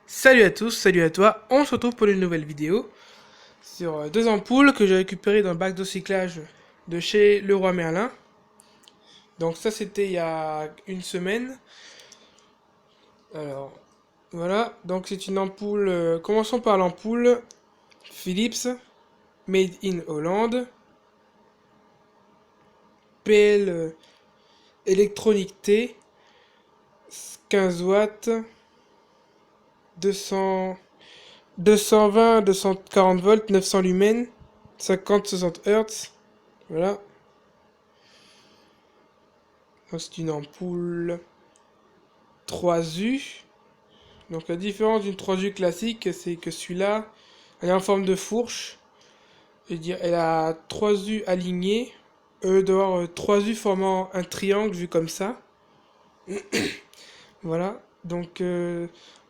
Salut à tous, salut à toi, on se retrouve pour une nouvelle vidéo sur deux ampoules que j'ai récupérées dans le bac de recyclage de chez Leroy Merlin. Donc ça c'était il y a une semaine. Alors voilà, donc c'est une ampoule, commençons par l'ampoule Philips Made in Hollande, PL électronique T, 15 watts, 200, 220, 240 volts, 900 lumens, 50-60 Hz. Voilà. Donc c'est une ampoule 3U. Donc la différence d'une 3U classique, c'est que celui-là, elle est en forme de fourche. C'est-à-dire, elle a 3U alignés. D'avoir 3U formant un triangle vu comme ça. Voilà. Donc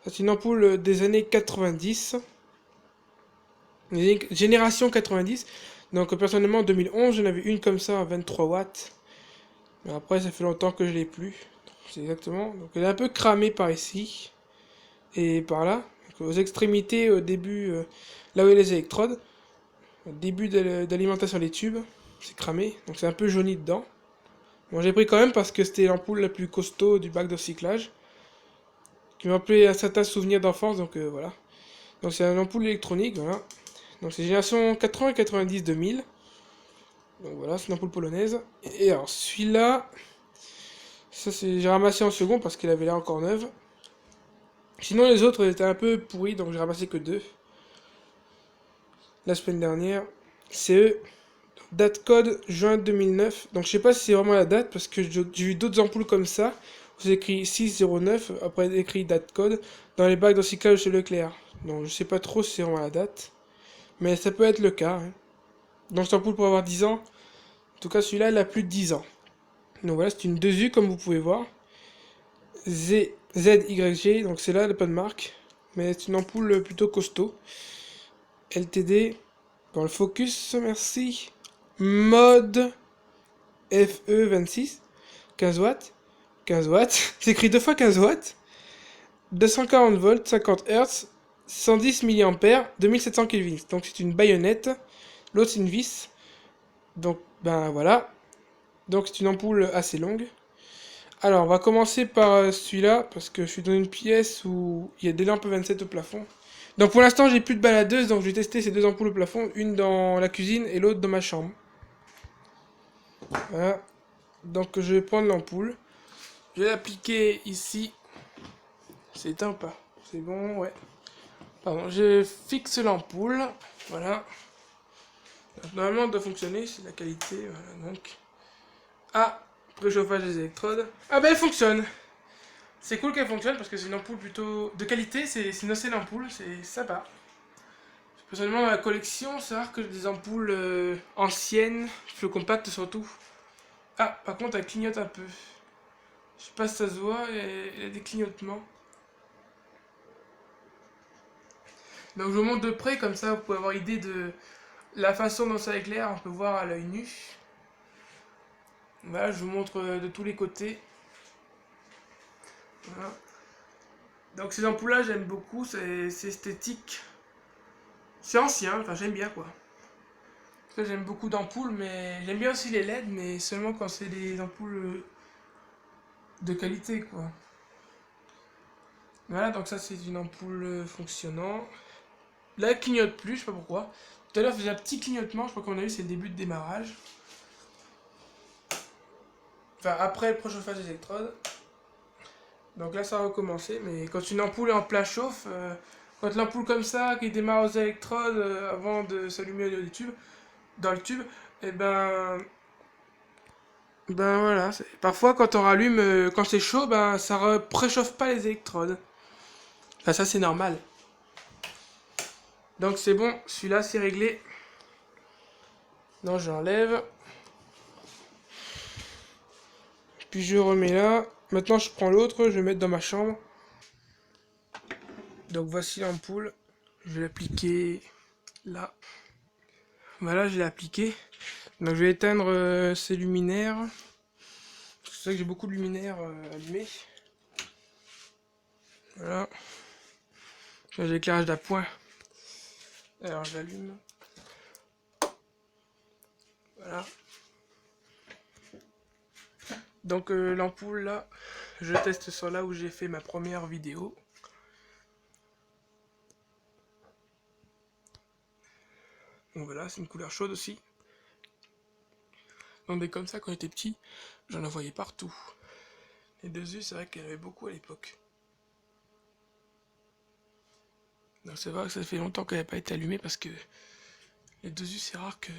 c'est une ampoule des années 90. Génération 90. Donc personnellement en 2011, j'en avais une comme ça à 23 watts. Mais après, ça fait longtemps que je l'ai plus. C'est exactement. Donc elle est un peu cramée par ici et par là. Donc, aux extrémités, au début, là où il y a les électrodes, au début d'alimentation des tubes, c'est cramé. Donc c'est un peu jauni dedans. Bon, j'ai pris quand même parce que c'était l'ampoule la plus costaud du bac de recyclage, qui m'a rappelé un certain souvenir d'enfance. Donc voilà. Donc c'est une ampoule électronique, voilà. Donc c'est génération 80-90-2000. Donc voilà, c'est une ampoule polonaise. Et alors celui-là, ça c'est j'ai ramassé en second parce qu'il avait l'air encore neuve. Sinon les autres étaient un peu pourris, donc j'ai ramassé que deux. La semaine dernière. CE, date code juin 2009. Donc je sais pas si c'est vraiment la date parce que j'ai vu d'autres ampoules comme ça. C'est écrit 609, après écrit date code, dans les bacs de recyclage chez Leclerc. Donc je sais pas trop si c'est vraiment la date. Mais ça peut être le cas, hein. Donc cette ampoule pour avoir 10 ans. En tout cas celui-là il a plus de 10 ans. Donc voilà, c'est une 2U comme vous pouvez voir. ZYG, donc c'est là, le pas de marque. Mais c'est une ampoule plutôt costaud. LTD, dans le focus, merci. Mode FE26, 15 watts. 15 watts, c'est écrit deux fois 15 watts. 240 volts, 50 Hz, 110 mA, 2700 Kelvin. Donc c'est une baïonnette. L'autre c'est une vis. Donc ben voilà. Donc c'est une ampoule assez longue. Alors on va commencer par celui-là parce que je suis dans une pièce où il y a des lampes 27 au plafond. Donc pour l'instant j'ai plus de baladeuse, donc je vais tester ces deux ampoules au plafond, une dans la cuisine et l'autre dans ma chambre. Voilà. Donc je vais prendre l'ampoule. Je vais l'appliquer ici. C'est éteint ou pas? C'est bon, ouais. Pardon, je fixe l'ampoule. Voilà. Donc, normalement, elle doit fonctionner, c'est la qualité. Voilà, donc. Ah, préchauffage des électrodes. Ah ben elle fonctionne. C'est cool qu'elle fonctionne parce que c'est une ampoule plutôt de qualité. C'est une ancienne ampoule, c'est sympa. Personnellement, dans la collection, c'est rare que j'ai des ampoules anciennes, plus compactes surtout. Ah, par contre, elle clignote un peu. Je sais pas si ça se voit, il y a des clignotements. Donc je vous montre de près, comme ça vous pouvez avoir idée de la façon dont ça éclaire. On peut voir à l'œil nu. Voilà, je vous montre de tous les côtés. Voilà. Donc ces ampoules-là, j'aime beaucoup, c'est esthétique. C'est ancien, enfin j'aime bien quoi. Parce que j'aime beaucoup d'ampoules, mais j'aime bien aussi les LED, mais seulement quand c'est des ampoules de qualité quoi. Voilà, donc ça c'est une ampoule fonctionnant. Là, elle clignote plus, je sais pas pourquoi. Tout à l'heure, elle faisait un petit clignotement, je crois qu'on a eu, c'est le début de démarrage. Enfin, après le préchauffage des électrodes. Donc là, ça a recommencé, mais quand une ampoule est en plein chauffe, quand l'ampoule comme ça, qui démarre aux électrodes avant de s'allumer au niveau du tube, dans le tube, et ben voilà. Parfois, quand on rallume, quand c'est chaud, ben ça préchauffe pas les électrodes. Enfin, ça c'est normal. Donc c'est bon, celui-là c'est réglé. Non, j'enlève. Puis je remets là. Maintenant, je prends l'autre, je vais mettre dans ma chambre. Donc voici l'ampoule. Je vais l'appliquer là. Voilà, je l'ai appliqué. Donc je vais éteindre ces luminaires. C'est vrai que j'ai beaucoup de luminaires allumés. Voilà. J'ai l'éclairage d'appoint. Alors j'allume. Voilà. Donc l'ampoule là, je teste sur là où j'ai fait ma première vidéo. Donc voilà, c'est une couleur chaude aussi. Donc des comme ça quand j'étais petit, j'en en voyais partout. Les 2U, c'est vrai qu'il y en avait beaucoup à l'époque. Donc c'est vrai que ça fait longtemps qu'elle n'a pas été allumée parce que les 2U, c'est rare que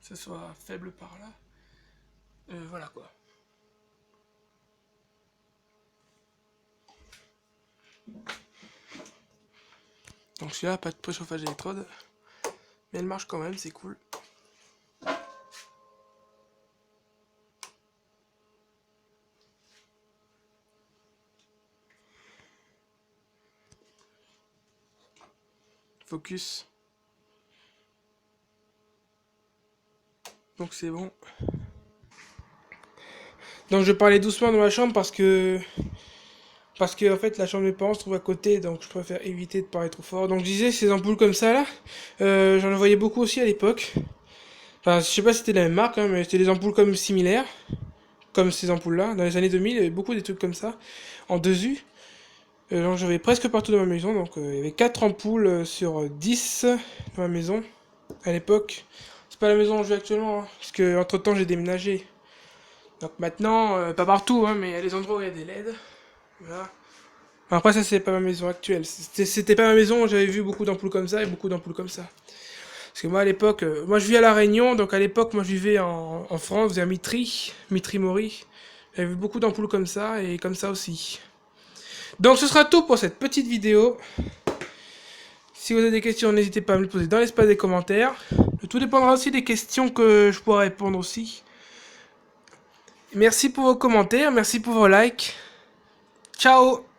ça soit faible par là. Voilà quoi. Donc celui-là, pas de préchauffage d'électrode. Mais elle marche quand même, c'est cool. Focus. Donc c'est bon. Donc je parlais doucement dans ma chambre parce que en fait la chambre de mes parents se trouve à côté, donc je préfère éviter de parler trop fort. Donc je disais ces ampoules comme ça là, j'en voyais beaucoup aussi à l'époque. Enfin je sais pas si c'était la même marque, hein, mais c'était des ampoules comme similaires, comme ces ampoules là. Dans les années 2000, il y avait beaucoup des trucs comme ça, en 2U. Donc j'avais presque partout dans ma maison, donc il y avait 4 ampoules sur 10 dans ma maison à l'époque. C'est pas la maison où je vis actuellement, hein, parce que entre temps j'ai déménagé. Donc maintenant, pas partout, hein, mais il y a des endroits où il y a des LED. Voilà. Après ça c'est pas ma maison actuelle. C'était pas ma maison où j'avais vu beaucoup d'ampoules comme ça et beaucoup d'ampoules comme ça. Parce que moi à l'époque, moi je vis à La Réunion, donc à l'époque moi je vivais en France, vers Mitry-Mori. J'avais vu beaucoup d'ampoules comme ça et comme ça aussi. Donc ce sera tout pour cette petite vidéo. Si vous avez des questions, n'hésitez pas à me les poser dans l'espace des commentaires. Tout dépendra aussi des questions que je pourrai répondre aussi. Merci pour vos commentaires, merci pour vos likes. Ciao!